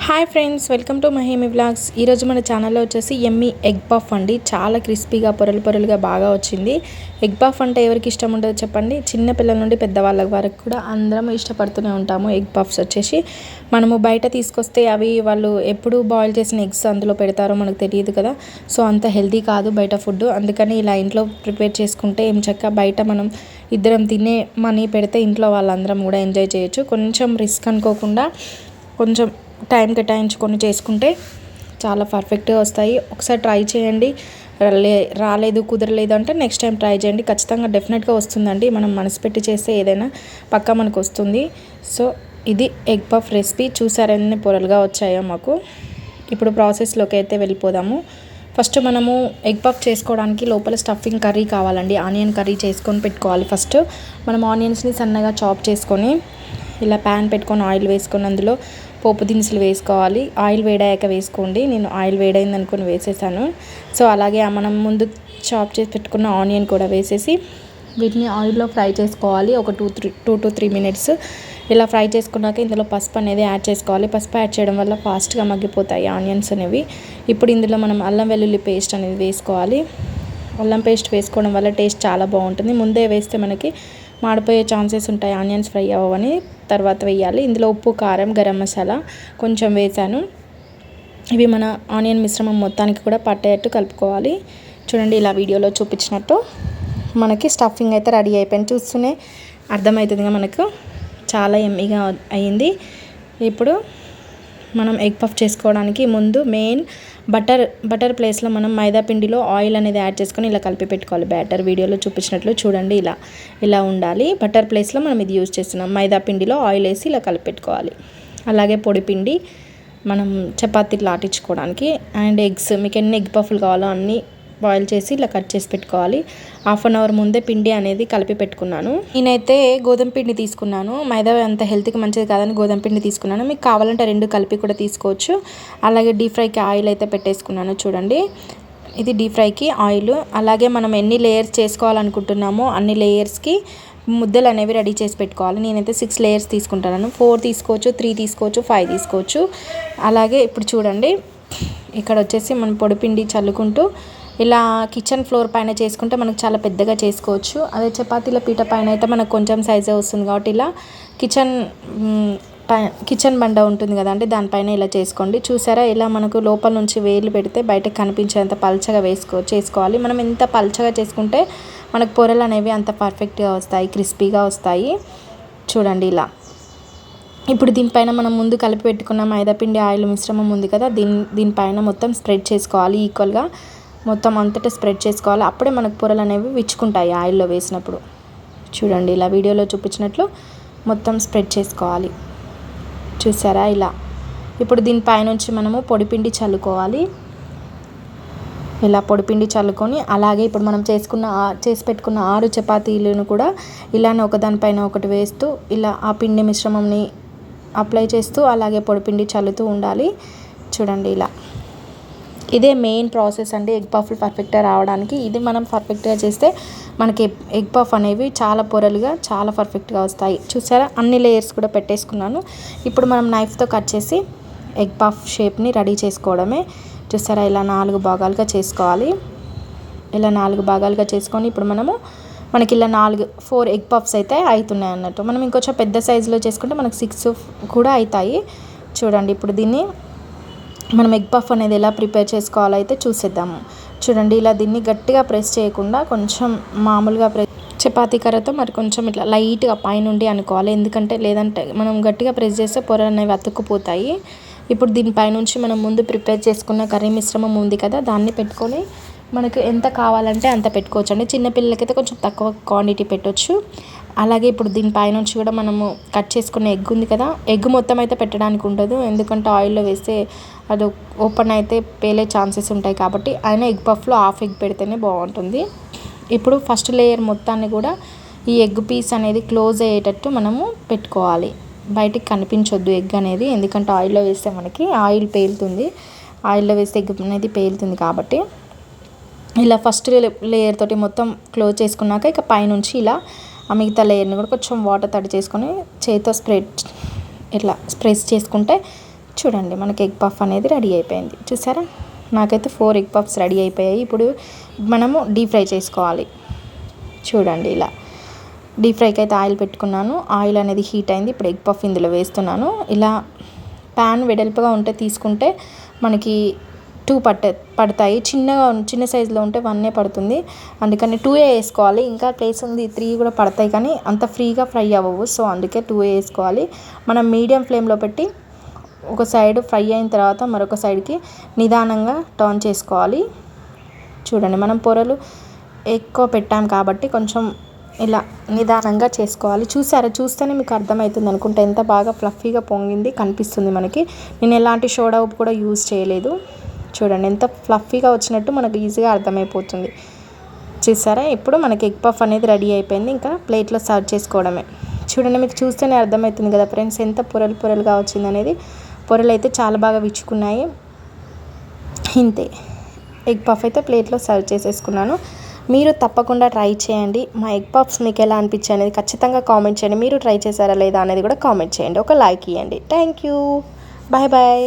Hi friends, welcome to మహేమి vlogs. ఈరోజు మన ఛానల్లో వచ్చేసి ఎమ్మీ ఎగ్ పఫ్ అండి. చాలా క్రిస్పీగా పొరలు పొరలుగా బాగా వచ్చింది. ఎగ్ పఫ్ అంటే ఎవరికి ఇష్టం ఉండదు చెప్పండి. చిన్న పిల్లల నుండి పెద్దవాళ్ళ వరకు కూడా అందరం ఇష్టపడుతూనే ఉంటాము. ఎగ్ పఫ్స్ వచ్చేసి మనము బయట తీసుకొస్తే అవి వాళ్ళు ఎప్పుడు బాయిల్ చేసిన ఎగ్స్ అందులో పెడతారో మనకు తెలియదు కదా. సో అంత హెల్తీ కాదు బయట ఫుడ్. అందుకని ఇలా ఇంట్లో ప్రిపేర్ చేసుకుంటే ఏం చక్క బయట మనం ఇద్దరం తినే మనీ పెడితే ఇంట్లో వాళ్ళందరం కూడా ఎంజాయ్ చేయొచ్చు. కొంచెం రిస్క్ అనుకోకుండా కొంచెం టైం కేటాయించుకొని చేసుకుంటే చాలా పర్ఫెక్ట్గా వస్తాయి. ఒకసారి ట్రై చేయండి. రాలేదు కుదరలేదు అంటే నెక్స్ట్ టైం ట్రై చేయండి. ఖచ్చితంగా డెఫినెట్గా వస్తుందండి. మనం మనసు పెట్టి చేస్తే ఏదైనా పక్కా మనకు వస్తుంది. సో ఇది ఎగ్ పఫ్ రెసిపీ. చూసారా ఎన్ని పొరలుగా వచ్చాయో మాకు. ఇప్పుడు ప్రాసెస్లోకి అయితే వెళ్ళిపోదాము. ఫస్ట్ మనము ఎగ్ పఫ్ చేసుకోవడానికి లోపల స్టఫింగ్ కర్రీ కావాలండి. ఆనియన్ కర్రీ చేసుకొని పెట్టుకోవాలి. ఫస్ట్ మనం ఆనియన్స్ని సన్నగా చాప్ చేసుకొని ఇలా ప్యాన్ పెట్టుకొని ఆయిల్ వేసుకొని అందులో పోపు దినుసులు వేసుకోవాలి. ఆయిల్ వేడాక వేసుకోండి. నేను ఆయిల్ వేడైంది అనుకుని వేసేసాను. సో అలాగే మనం ముందు చాప్ చేసి పెట్టుకున్న ఆనియన్ కూడా వేసేసి వీటిని ఆయిల్లో ఫ్రై చేసుకోవాలి. ఒక 2 to 3 minutes ఇలా ఫ్రై చేసుకున్నాక ఇందులో పసుపు అనేది యాడ్ చేసుకోవాలి. పసుపు యాడ్ చేయడం వల్ల ఫాస్ట్గా మగ్గిపోతాయి ఆనియన్స్ అనేవి. ఇప్పుడు ఇందులో మనం అల్లం వెల్లుల్లి పేస్ట్ అనేది వేసుకోవాలి. అల్లం పేస్ట్ వేసుకోవడం వల్ల టేస్ట్ చాలా బాగుంటుంది. ముందే వేస్తే మనకి మాడిపోయే ఛాన్సెస్ ఉంటాయి, ఆనియన్స్ ఫ్రై అవ్వని. తర్వాత వేయాలి. ఇందులో ఉప్పు, కారం, గరం మసాలా కొంచెం వేసాను. ఇవి మన ఆనియన్ మిశ్రమం మొత్తానికి కూడా పట్టేటట్టు కలుపుకోవాలి. చూడండి ఇలా వీడియోలో చూపించినట్టు మనకి స్టఫింగ్ అయితే రెడీ అయిపోయింది. చూస్తూనే అర్థమవుతుందిగా మనకు చాలా ఎమ్మీగా అయ్యింది. ఇప్పుడు మనం ఎగ్ పఫ్ చేసుకోవడానికి ముందు మెయిన్ బటర్ ప్లేస్లో మనం మైదా పిండిలో ఆయిల్ అనేది యాడ్ చేసుకొని ఇలా కలిపి పెట్టుకోవాలి. బ్యాటర్ వీడియోలో చూపించినట్లు చూడండి ఇలా ఉండాలి. బటర్ ప్లేస్లో మనం ఇది యూజ్ చేస్తున్నాం. మైదా పిండిలో ఆయిల్ వేసి ఇలా కలిపి పెట్టుకోవాలి. అలాగే పొడి పిండి మనం చపాతీలు ఆటించుకోవడానికి అండ్ ఎగ్స్ మీకు ఎన్ని ఎగ్ పఫ్లు కావాలో అన్నీ బాయిల్ చేసి ఇలా కట్ చేసి పెట్టుకోవాలి. 1/2 hour ముందే పిండి అనేది కలిపి పెట్టుకున్నాను. నేనైతే గోధుమ పిండి తీసుకున్నాను. మైదా అంత హెల్త్కి మంచిది కాదని గోధుమ పిండి తీసుకున్నాను. మీకు కావాలంటే 2 కలిపి కూడా తీసుకోవచ్చు. అలాగే డీప్ ఫ్రైకి ఆయిల్ అయితే పెట్టేసుకున్నాను. చూడండి ఇది డీప్ ఫ్రైకి ఆయిల్. అలాగే మనం ఎన్ని లేయర్స్ చేసుకోవాలనుకుంటున్నామో అన్ని లేయర్స్కి ముద్దలు అనేవి రెడీ చేసి పెట్టుకోవాలి. నేనైతే 6 లేయర్స్ తీసుకుంటాను. 4 తీసుకోవచ్చు, 3 తీసుకోవచ్చు, 5 తీసుకోవచ్చు. అలాగే ఇప్పుడు చూడండి ఇక్కడ వచ్చేసి మనం పొడిపిండి చల్లుకుంటూ ఇలా కిచెన్ ఫ్లోర్ పైన చేసుకుంటే మనకు చాలా పెద్దగా చేసుకోవచ్చు. అదే చపాతీల పీట పైన అయితే మనకు కొంచెం సైజే వస్తుంది కాబట్టి ఇలా కిచెన్ బండ ఉంటుంది కదా అంటే దానిపైన ఇలా చేసుకోండి. చూసారా ఇలా మనకు లోపల నుంచి వేలు పెడితే బయటకు కనిపించేంత పల్చగా చేసుకోవాలి. మనం ఎంత పల్చగా చేసుకుంటే మనకు పొరలు అనేవి అంత పర్ఫెక్ట్గా వస్తాయి, క్రిస్పీగా వస్తాయి. చూడండి ఇలా. ఇప్పుడు దీనిపైన మనం ముందు కలిపి పెట్టుకున్న మైదాపిండి ఆయిల్ మిశ్రమం ఉంది కదా దీనిపైన మొత్తం స్ప్రెడ్ చేసుకోవాలి. ఈక్వల్గా మొత్తం అంతటా స్ప్రెడ్ చేసుకోవాలి. అప్పుడే మనకు పొరలు అనేవి విచ్చుకుంటాయి ఆయిల్లో వేసినప్పుడు. చూడండి ఇలా వీడియోలో చూపించినట్లు మొత్తం స్ప్రెడ్ చేసుకోవాలి. చూసారా ఇలా. ఇప్పుడు దీనిపైనుంచి మనము పొడిపిండి చల్లుకోవాలి. ఇలా పొడిపిండి చల్లుకొని అలాగే ఇప్పుడు మనం చేసి పెట్టుకున్న 6 చపాతీలను కూడా ఇలానే ఒకదానిపైన ఒకటి వేస్తూ ఇలా ఆ పిండి మిశ్రమంని అప్లై చేస్తూ అలాగే పొడిపిండి చల్లుతూ ఉండాలి. చూడండి ఇలా. ఇదే మెయిన్ ప్రాసెస్ అండి ఎగ్ పఫ్లు పర్ఫెక్ట్గా రావడానికి. ఇది మనం పర్ఫెక్ట్గా చేస్తే మనకి ఎగ్ పఫ్ అనేవి చాలా పొరలుగా చాలా పర్ఫెక్ట్గా వస్తాయి. చూసారా అన్ని లేయర్స్ కూడా పెట్టేసుకున్నాను. ఇప్పుడు మనం నైఫ్తో కట్ చేసి ఎగ్ పఫ్ షేప్ని రెడీ చేసుకోవడమే. చూసారా ఇలా 4 భాగాలుగా చేసుకోవాలి. ఇలా 4 భాగాలుగా చేసుకొని ఇప్పుడు మనకి ఇలా 4 ఎగ్ పఫ్స్ అయితే అవుతున్నాయి అన్నట్టు. మనం ఇంకొంచెం పెద్ద సైజులో చేసుకుంటే మనకు 6 కూడా అవుతాయి. చూడండి ఇప్పుడు దీన్ని మనం ఎగ్ పఫ్ అనేది ఎలా ప్రిపేర్ చేసుకోవాలో అయితే చూసేద్దాము. చూడండి ఇలా దీన్ని గట్టిగా ప్రెస్ చేయకుండా కొంచెం మామూలుగా చపాతీ కర్రతో మరి కొంచెం ఇట్లా లైట్గా పైనుండి అనుకోవాలి. లేదంటే మనం గట్టిగా ప్రెస్ చేస్తే పొరలు అనేవి అతుక్కుపోతాయి. ఇప్పుడు దీనిపైనుంచి మనం ముందు ప్రిపేర్ చేసుకున్న కర్రీ మిశ్రమం ఉంది కదా దాన్ని పెట్టుకొని మనకు ఎంత కావాలంటే అంత పెట్టుకోవచ్చు అండి. చిన్నపిల్లలకైతే కొంచెం తక్కువ క్వాంటిటీ పెట్టవచ్చు. అలాగే ఇప్పుడు దీనిపైనుంచి కూడా మనము కట్ చేసుకున్న ఎగ్ ఉంది కదా ఎగ్ మొత్తం అయితే పెట్టడానికి ఉండదు. ఎందుకంటే ఆయిల్లో వేస్తే అది ఓపెన్ అయితే పేలే ఛాన్సెస్ ఉంటాయి కాబట్టి అయినా ఎగ్ పఫ్లో 1/2 ఎగ్ పెడితేనే బాగుంటుంది. ఇప్పుడు ఫస్ట్ లేయర్ మొత్తాన్ని కూడా ఈ ఎగ్ పీస్ అనేది క్లోజ్ అయ్యేటట్టు మనము పెట్టుకోవాలి. బయటికి కనిపించొద్దు ఎగ్ అనేది, ఎందుకంటే ఆయిల్లో వేస్తే మనకి ఆయిల్ పేలుతుంది. ఆయిల్లో వేస్తే ఎగ్ అనేది పేలుతుంది కాబట్టి ఇలా ఫస్ట్ లేయర్ తోటి మొత్తం క్లోజ్ చేసుకున్నాక ఇక పైనుంచి ఇలా ఆ మిగతా లేయర్ని కూడా కొంచెం వాటర్ తడి చేసుకొని చేతితో ఇట్లా స్ప్రెస్ చేసుకుంటే చూడండి మనకి ఎగ్ పఫ్ అనేది రెడీ అయిపోయింది. చూసారా, నాకైతే 4 ఎగ్ పఫ్స్ రెడీ అయిపోయాయి. ఇప్పుడు మనము డీప్ ఫ్రై చేసుకోవాలి. చూడండి ఇలా డీప్ ఫ్రైకి అయితే ఆయిల్ పెట్టుకున్నాను. ఆయిల్ అనేది హీట్ అయింది. ఇప్పుడు ఎగ్ పఫ్ ఇందులో వేస్తున్నాను. ఇలా ప్యాన్ వెడల్పుగా ఉంటే తీసుకుంటే మనకి 2 పడతాయి. చిన్న సైజులో ఉంటే 1 పడుతుంది. అందుకని 2 వేసుకోవాలి. ఇంకా ప్లేస్ ఉంది, 3 కూడా పడతాయి, కానీ అంత ఫ్రీగా ఫ్రై అవ్వవు. సో అందుకే 2 వేసుకోవాలి. మనం మీడియం ఫ్లేమ్లో పెట్టి ఒక సైడ్ ఫ్రై అయిన తర్వాత మరొక సైడ్కి నిదానంగా టర్న్ చేసుకోవాలి. చూడండి, మనం పొరలు ఎక్కువ పెట్టాం కాబట్టి కొంచెం ఇలా నిదానంగా చేసుకోవాలి. చూస్తేనే మీకు అర్థమవుతుంది అనుకుంటే ఎంత బాగా ఫ్లఫీగా పొంగింది కనిపిస్తుంది మనకి. నేను ఎలాంటి సోడా ఉప్పు కూడా యూజ్ చేయలేదు. చూడండి ఎంత ఫ్లఫీగా వచ్చినట్టు మనకు ఈజీగా అర్థమైపోతుంది. చూసారా, ఇప్పుడు మనకి ఎగ్ పఫ్ అనేది రెడీ అయిపోయింది. ఇంకా ప్లేట్లో సర్వ్ చేసుకోవడమే. చూడండి, మీకు చూస్తేనే అర్థమవుతుంది కదా ఫ్రెండ్స్, ఎంత పొరలుగా వచ్చింది అనేది. పొరలు అయితే చాలా బాగా విచ్చుకున్నాయి. ఇంతే, ఎగ్ పఫ్ అయితే ప్లేట్లో సర్వ్ చేసేసుకున్నాను. మీరు తప్పకుండా ట్రై చేయండి. మా ఎగ్ పఫ్స్ మీకు ఎలా అనిపించాయి అనేది ఖచ్చితంగా కామెంట్ చేయండి. మీరు ట్రై చేశారా లేదా అనేది కూడా కామెంట్ చేయండి. ఒక లైక్ ఇవ్వండి. Thank you. Bye bye.